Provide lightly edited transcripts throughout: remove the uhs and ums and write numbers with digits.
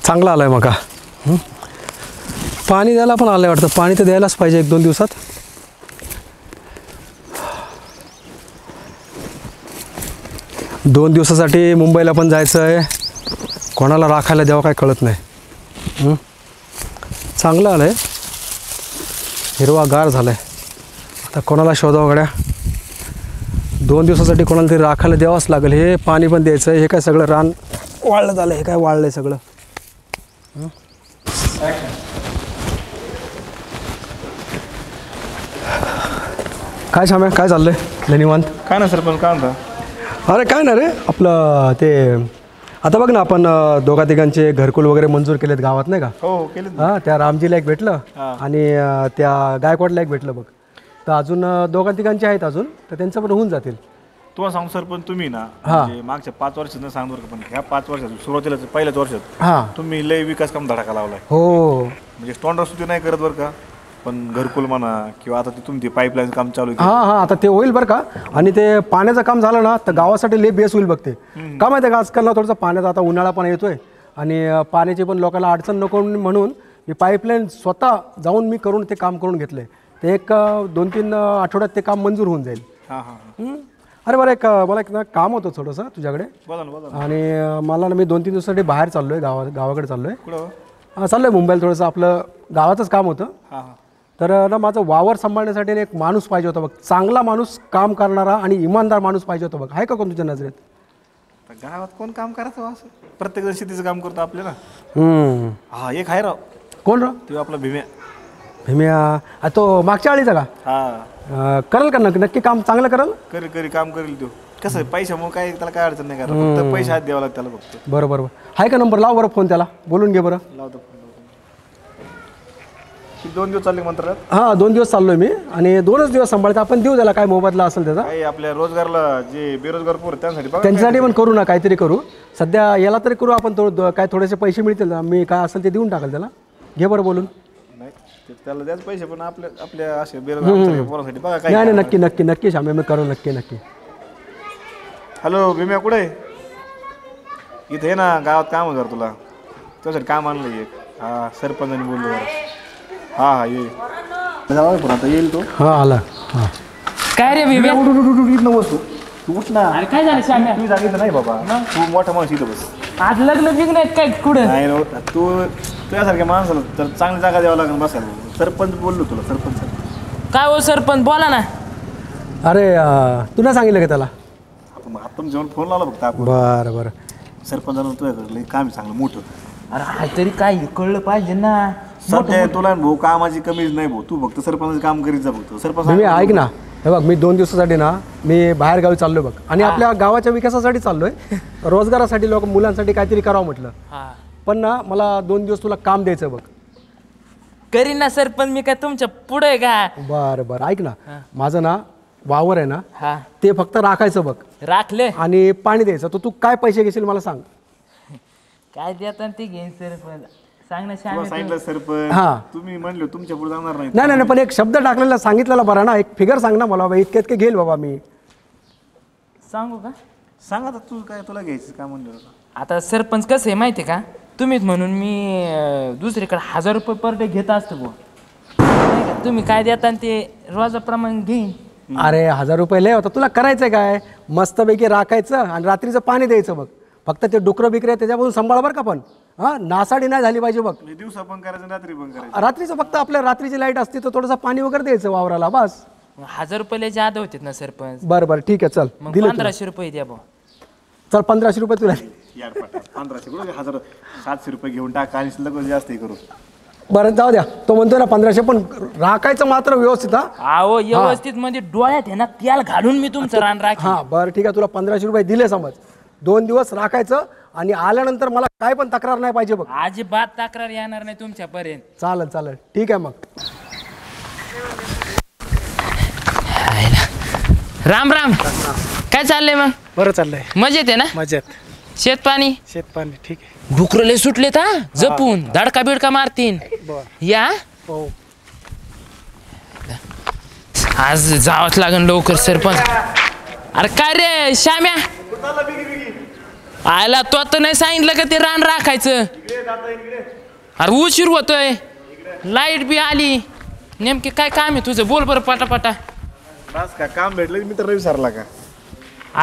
चांगला आलाय मका. पाणी द्यायला पण आलंय वाटतं. पाणी तर द्यायलाच पाहिजे 1-2 दिवसात. दोन दिवसासाठी मुंबईला पण जायचं आहे. कोणाला राखायला द्यावं काय कळत नाही. चांगलं आलं आहे, हिरवागार झालं आहे. आता कोणाला शोधावं गड्या. 2 दिवसासाठी कोणाला तरी राखायला द्यावंच लागेल. हे पाणी पण द्यायचं आहे. हे काय सगळं रान वाळलं झालं. हे काय वाळलं आहे सगळं. काय छाम्या, काय चाललं आहे निवांत? काय ना सर, पण काय म्हणता? अरे काय ना रे, आपलं ते आता बघ ना, आपण दोघा-तिघांचे घरकुल वगैरे मंजूर केलेत गावात नाही का? हो केले. हां, त्या रामजीला एक भेटलं आणि त्या गायकवाडला एक भेटलं बघ. तर अजून 2-3 आहेत अजून, तर त्यांचं पण होऊन जातील. तुम्हाला सांगू सर, पण तुम्ही ना म्हणजे मागच्या 5 वर्षात सांगू का, पण ह्या 5 वर्षात सुरुवातीला पहिल्याच वर्षात तुम्ही लय विकास काम धडाका लावलाय. हो, म्हणजे स्टॉन्डर सुद्धा नाही करत बरं का, पण घरकुल म्हणा किंवा आता ते तुमची पाईपलाईन काम चालू आहे. हां, आता ते होईल बरं का. आणि ते पाण्याचं काम झालं ना तर गावासाठी लय बेस होईल बघते. का माहिती आहे का, आजकाल ना थोडंसं पाण्याचा आता उन्हाळा पण येतोय आणि पाण्याची पण लोकांना अडचण नको म्हणून मी पाईपलाईन स्वतः जाऊन मी करून ते काम करून घेतलंय. ते एक 2-3 आठवड्यात ते काम मंजूर होऊन जाईल. अरे बरं, मला एक ना काम होतं थोडंसं तुझ्याकडे. आणि मला ना, मी 2-3 दिवसासाठी बाहेर चाललो आहे, गावाकडे चाललो आहे. चाललो आहे मुंबईला. थोडंसं आपलं गावाचंच काम होतं. तर ना माझं वावर सांभाळण्यासाठी एक माणूस पाहिजे होता बघ. चांगला माणूस, काम करणारा आणि इमानदार माणूस पाहिजे होता बघ. आहे का कोण तुझ्या नजरेत? गावात कोण काम करायचं असं? प्रत्येक जण शेतीचं काम करतो आपल्याला. हा, एक आहे राव. कोण राव? तो आपला भीम्या. भीम्या तो मागच्या आळीचा का? हा, करेल का नक्की काम चांगलं करेल? करी काम करेल तो. कसं आहे, पैशामुळे काय त्याला काय अडचण नाही करा, फक्त पैसे हात द्यावा लागतं त्याला फक्त. बरोबर. आहे का नंबर? लाव बरं फोन त्याला, बोलून घे बरं. लावतो. 2 दिवस चालले म्हणतात. हां, 2 दिवस चाललोय मी आणि 2च दिवस सांभाळतो. आपण देऊ त्याला काय मोबदला असेल त्याचा. काही आपल्या रोजगारला जे बेरोजगार पोर त्यांच्यासाठी पण करू ना, काहीतरी करू. सध्या याला तरी करू आपण. काय थोडेसे पैसे मिळतील ना, मी काय असेल ते देऊन टाकाल त्याला. घे बरं बोलून. नाही, त्याला द्याच पैसे, पण आपल्या असे बेरोजगार पोरांसाठी बघा काय. नाही, नक्की शामे, मी करू नक्की. हॅलो भीम्या, कुठे आहे? इथे आहे ना, गावात काम आहे जरा तुला. त्यासाठी काम आणलं एक. हा, सरपंचाने बोललो जरा. हा ये पण आता येईल तो. हा, आला. काय रे भीम्या? इथं बसतो. तू उठ ना. अरे काय झालं श्याम्या? तुम्ही सांगितलं नाही बाबा, तू मोठा माणूस इथं बस. आज लग्न बिग्न आहेत काय कुठं? नाही, तू तुझ्यासारख्या माणसाला तर चांगली जागा द्यावं लागेल बसायला. सरपंच बोललो तुला, सरपंच. काय हो सरपंच, बोला ना. अरे तुला सांगितलं का त्याला? आपण जेवण फोन लावला फक्त आपण. बरं. सरपंचानं तुझ्याकडे काम आहे चांगलं मोठं. अरे तरी काय कळलं पाहिजे ना. सध्या तुला भाऊ कामाची कमीच नाही भाऊ. तू फक्त सरपंच काम करीत जा फक्त. सरपंच मी ऐक ना, हे बघ, मी 2 दिवसासाठी ना, मी बाहेर गावी चाललोय बघ. आणि आपल्या गावाच्या विकासासाठी चाललोय, रोजगारासाठी, मुलांसाठी काहीतरी करावं म्हटलं. पण ना, मला 2 दिवस तुला काम द्यायचं बघ. करीन ना सरपंच, मी काय तुमच्या पुढे आहे का? बरं, ऐक ना, माझं ना वावर आहे ना, हा, ते फक्त राखायचं बघ. राखले आणि पाणी द्यायचं. तर तू काय पैसे घेशील मला सांग. काय देतात ते घेईन सरपंच. सांग ना तुला श्याम्या. सांगितलं सरपंच. हा. तुम्ही म्हणले तुमच्या पुढे जाणार नाही. नाही, पण एक शब्द टाकलेला सांगितलेला बरा ना. एक फिगर सांग ना मला बाबा, इतके घेईल बाबा मी. सांगू का? सांग आता, तू काय तुला घ्यायचं काय म्हणलं? आता सरपंच कसं आहे माहिती आहे का, तुम्हीच म्हणून मी दुसरीकडे 1000 रुपये पर डे घेत असतो बुवा. तुम्ही काय देता ते रोजाप्रमाणे घेईन. अरे 1000 रुपये लय होता. तुला करायचंय काय? मस्तपैकी राखायचं आणि रात्रीचं पाणी द्यायचं बघ. फक्त ते डुकरं बिकरे त्याच्यापासून सांभाळ बरं का. पण नासाडी नाही झाली पाहिजे बघ. दिवसा पण करायचं, रात्री पण करायचं. रात्रीचं फक्त आपल्या रात्रीची लाईट असते तर थोडंसं पाणी वगैरे द्यायचं वावराला बस. 1000 रुपये जादा होते ना सरपंच. बरं, ठीक आहे, चल. मग दिले 1500 रुपये द्या भाऊ. चल, 1500 रुपये तुला. यार 1500 कुठे, 700 रुपये घेऊन टाका आणि शिल्लक जास्त हे करू. बरं, जाऊ द्या. तो म्हणतोय ना 1500, पण राखायचं मात्र व्यवस्थित. अहो व्यवस्थित म्हणजे डोळ्यात आहे ना तेल घालून मी तुमचं रान राखीन. हां, बरं, ठीक आहे. तुला 1500 रुपये दिले समज. 2 दिवस राखायचं आणि आल्यानंतर मला काय पण तक्रार नाही पाहिजे बघ. अजिबात तक्रार येणार नाही तुमच्यापर्यंत. चालेल, ठीक आहे मग. राम राम. काय चाललंय मग? बरं चाललंय. मजेत आहे ना? मजेत. शेत पाणी ठीक आहे. डुकरले सुटलेत हा, जपून धडका बिडका मारतीन. या हो, आज जावंच लागेल लवकर सरपंच. अरे काय रे श्याम्या, आयला तो आता नाही सांगितलं का ते रान राखायचं. अरे उशीर होतोय, लाईट बी आली. नेमके काय काम आहे तुझं, बोल बरं पटापटा. बस का काम भेटलं मी तर रवी सरला का.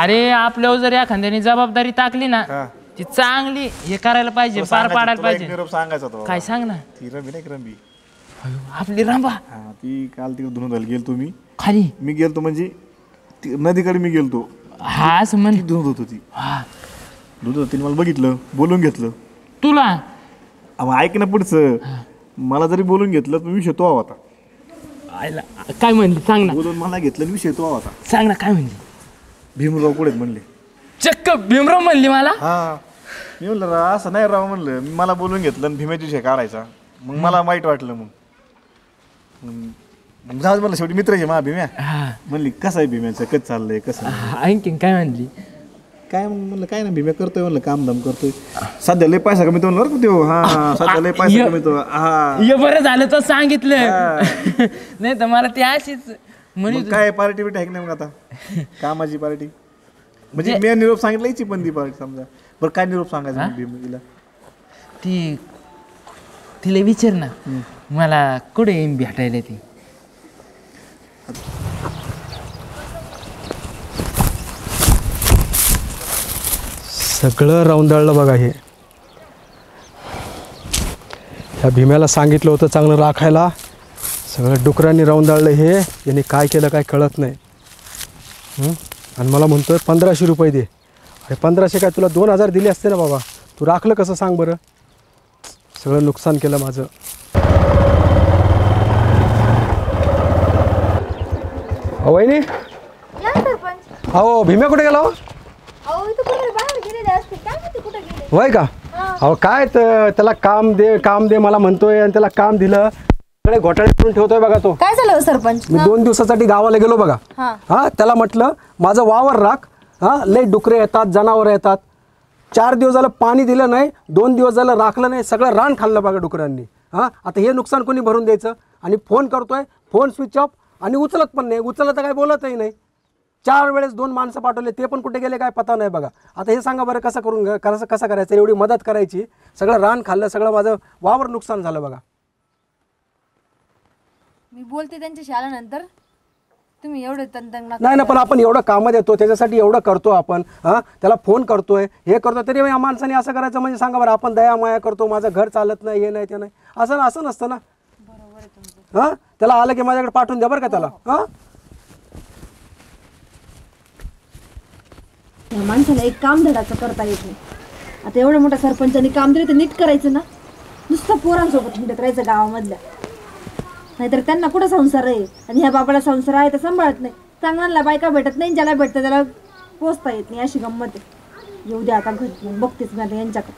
अरे आपल्यावर जर एखाद्याने जबाबदारी टाकली ना हा. ती चांगली हे करायला पाहिजे, पार पाडायला पाहिजे. निरोप सांगायचा तो. काय सांग ना. ती रंबी नाही का रंबी. आपली रांबा हा ती काल तिकडे धुणं धुवायला गेलतो मी. खाली मी गेलतो म्हणजे नदीकडे मी गेलतो. हा असं म्हण. ती धुणं धुत होती. हा धुत होती मला बघितलं, बोलून घेतलं. तुला मग ऐक ना पुढचं. मला जरी बोलून घेतलं तर विषय तो होता. आयला काय म्हणली सांग ना. बोलून मला घेतलं विषय तो होता. सांग ना काय म्हणली. भीमराव कुठे म्हणले. चक्क भीमराव म्हणली मला. हा मी म्हणलं असं नाही राव म्हणलं. मला बोलून घेतलं आणि भीमेचा विषय काढायचा. मग मला वाईट वाटलं. मग जाऊ मला शेवटी मित्राचे मा भीम्या. हा म्हणली कसं आहे भीम्याचं, कसं चाललंय कसं. आणखीन काय म्हणली. काय म्हणलं काय ना भीम्या करतोय म्हणलं, काम धाम करतोय. सध्या लय पैसा कमी तो म्हणलं बरं तो. हा सध्या लय पैसा कमी तो. हा हे बरं झालं तर सांगितलं. नाही तर मला ती अशीच म्हणे. मग काय पार्टी बिटी आहे की नाही मग आता कामाची पार्टी. म्हणजे मी निरोप सांगितलं याची पण ती पार्टी समजा. बरं काय निरोप सांगायचा भीमीला. ती तिला विचार ना मला कुठे येईन भेटायला ती. सगळं राऊंडाळलं बघा हे. ह्या भीम्याला सांगितलं होतं चांगलं राखायला, सगळं डुकरांनी राऊंडाळलं. हे यांनी काय केलं काय कळत नाही. आणि मला म्हणतोय 1500 रुपये दे. अरे 1500 काय, तुला 2000 दिले असते ना बाबा. तू राखलं कसं सांग बरं. सगळं नुकसान केलं माझं. वहिनी अहो भीम्या कुठे गेला हो. होय का. अहो काय त्याला काम दे मला म्हणतोय आणि त्याला काम दिलं. सगळे घोटाळे करून ठेवतोय बघा तो. काय झालं सरपंच. मी 2 दिवसासाठी गावाला गेलो बघा. हा त्याला म्हटलं माझं वावर राख. हा लय डुकरे येतात, जनावर येतात. 4 दिवस झालं पाणी दिलं नाही, 2 दिवस झालं राखलं नाही, सगळं रान खाल्लं बघा डुकरांनी. हा आता हे नुकसान कोणी भरून द्यायचं. आणि फोन करतोय, फोन स्विच ऑफ आणि उचलत पण नाही. उचलत तर काय बोलतही नाही. 4 वेळेस 2 माणसं पाठवले, ते पण कुठे गेले काय पता नाही बघा. आता हे सांगा बरं कसं करायचं. एवढी मदत करायची, सगळं रान खाल्लं, सगळं माझं वावर नुकसान झालं बघा. मी बोलते त्यांच्याशी आल्यानंतर. तुम्ही एवढे तंतंग नाही ना, पण आपण एवढं कामात येतो त्याच्यासाठी एवढं करतो आपण. हां त्याला फोन करतोय, हे करतो, तरी या माणसाने असं करायचं म्हणजे सांगा बरं. आपण दया माया करतो, माझं घर चालत नाही, हे नाही ते नाही, असं नसतं ना. हां त्याला आलं की माझ्याकडे पाठवून द्या बरं का त्याला. हां या माणसाला एक काम धडाचं करता येत नाही. आता एवढ्या मोठ्या सरपंचाने काम दिलं तर नीट करायचं ना. नुसतं पोरांसोबत हिंडत राहायचं गावामधल्या. नाहीतर त्यांना कुठं संसार आहे. आणि ह्या बाबाला संसार आहे तर सांभाळत नाही. चांगल्याला बायका भेटत नाही, ज्याला भेटतं त्याला पोचता येत नाही. अशी गंमत आहे. येऊ द्या आता घरी, मग बघतेच मी आता यांच्याकडे.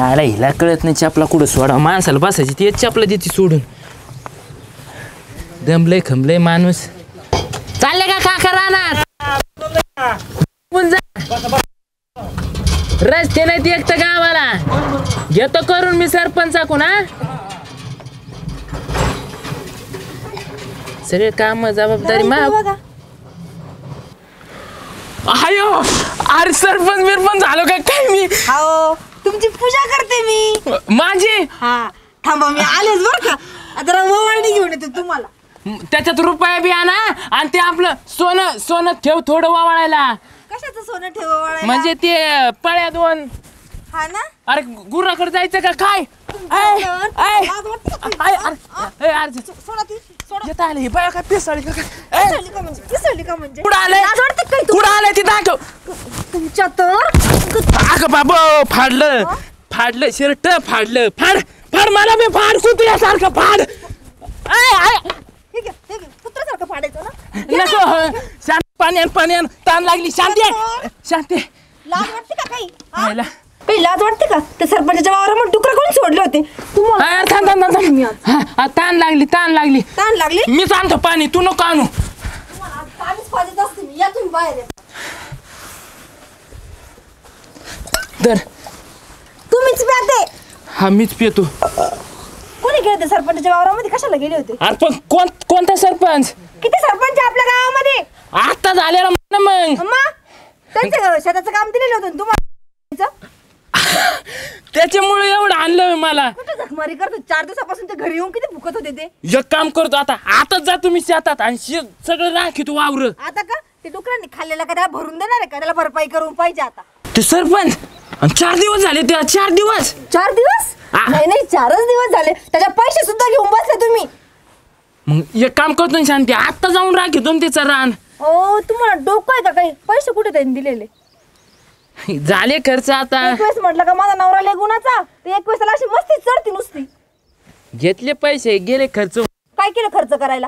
आला हिला कळत नाही चपला कुठं सोडा. माणसाला बसायची ती चपला देते सोडून. दमलय खमलय माणूस. चालले का काका रानात. रस्ते नाही एक तर गावाला घेतो करून मी सरपंचाकून. हा सगळे काम जबाबदारी आयो. अरे सरपंच बिरपंच झालो का काय मी. हो तुमची पूजा करते मी. माझी. हा थांबा मी आलेच बरं का. आता ओवाळणी घेऊन येते तुम्हाला. त्याच्यात रुपया बी आणा आणि ते आपलं सोनं ठेव थोडं वावळायला. कशाचं सोनं ठेव ओवाळायला. म्हणजे ते पळ्या 2. हा ना. अरे गुराकडे जायचं का काय. कुठं आलंय ती दाखव. तुमच्या तर बाबा फाडलं शर्ट फाडलं. फाड मला मी फाड कुत्र्यासारखं फाड. कुत्र्यासारखं फाडायचं ना. नको शांत. पाण्यान ताण लागली. शांती लाज वाटते का काही. आयला. काही लाज वाटते का. त्या सरपंचाच्या वावरामध्ये डुकरं कोण सोडले होते तुम्हाला. ताण लागली. ताण लागली. मी आणतो पाणी, तू नको आणू. पाणीच पाजत असते मी. या तुम्ही बाहेर. तर तुम्हीच प्याते. हा मीच पितो. कोणी गेले होते सरपंचाच्या वावरामध्ये. कशाला गेले होते. अरे पण कोणता सरपंच. किती सरपंच आपल्या गावामध्ये. आता झालेला मग अम्मा त्यांचं शेताचं काम दिलेलं होतं ना तुम्हाला. त्याच्यामुळे एवढं आणलं मला. कुठं झकमारी करतो 4 दिवसापासून ते घरी येऊन किती भुकत होते ते. एक काम करतो आताच जा तुम्ही शेतात आणि सगळं राखीतो वावर. आता का ते डुकरांनी खाल्लेला का त्याला भरून देणार आहे का, त्याला भरपाई करून पाहिजे आता. ते सरपंच आणि 4 दिवस झाले त्या 4 दिवस 4 दिवस नाही नाही 4च दिवस झाले, त्याच्या पैसे सुद्धा घेऊन बसले तुम्ही. मग एक काम करतो ना शांती, आता जाऊन राखीतो ना त्याचं रान. हो तुम्हाला डोकं आहे का काही, पैसे कुठे त्यांनी दिलेले. झाले खर्च आता. एक वेळेस म्हटलं का माझा नवरा लय गुणाचा, तर एक वेळेस त्याला अशी मस्ती चढती नुसती. घेतले पैसे गेले खर्च. काय केलं खर्च करायला.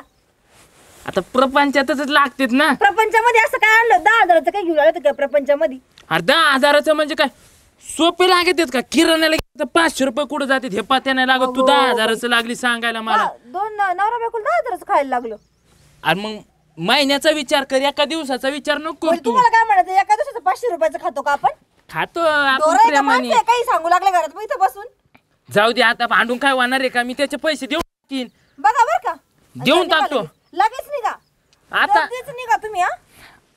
आता प्रपंचातच लागतेत ना. प्रपंचामध्ये असं काय आणलं 10,000चं काय घेऊन आलं का प्रपंचामध्ये. अरे 10,000चं म्हणजे काय सोपे लागत का. किराण्याला 500 रुपये कुठं जाते हे पात्या नाही लागत. तू 10,000चं लागली सांगायला मला. 2 नवरा बायकोला 10,000चं खायला लागलं. अरे मग महिन्याचा विचार कर, एका दिवसाचा विचार नको म्हणजे तू. तुम्हाला काय म्हणायचं, एका दिवसाचं 500 रुपयाचं खातो का आपण. खातो आपण दोरं आहे का प्रेमाने. माणसं आहे, काही सांगू लागले घरात मग इथं बसून. जाऊ दे आता भांडून काय होणार आहे का. मी त्याचे पैसे देऊन टाकीन. बघा बरं का देऊन टाकतो. लगेच निघा आता लगेच निघा तुम्ही.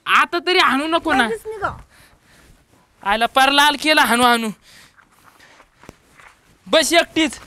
आता तरी हाणू नको ना. लगेच निघा. आयला पार लाल केला हाणू हाणू. बस एकटीच.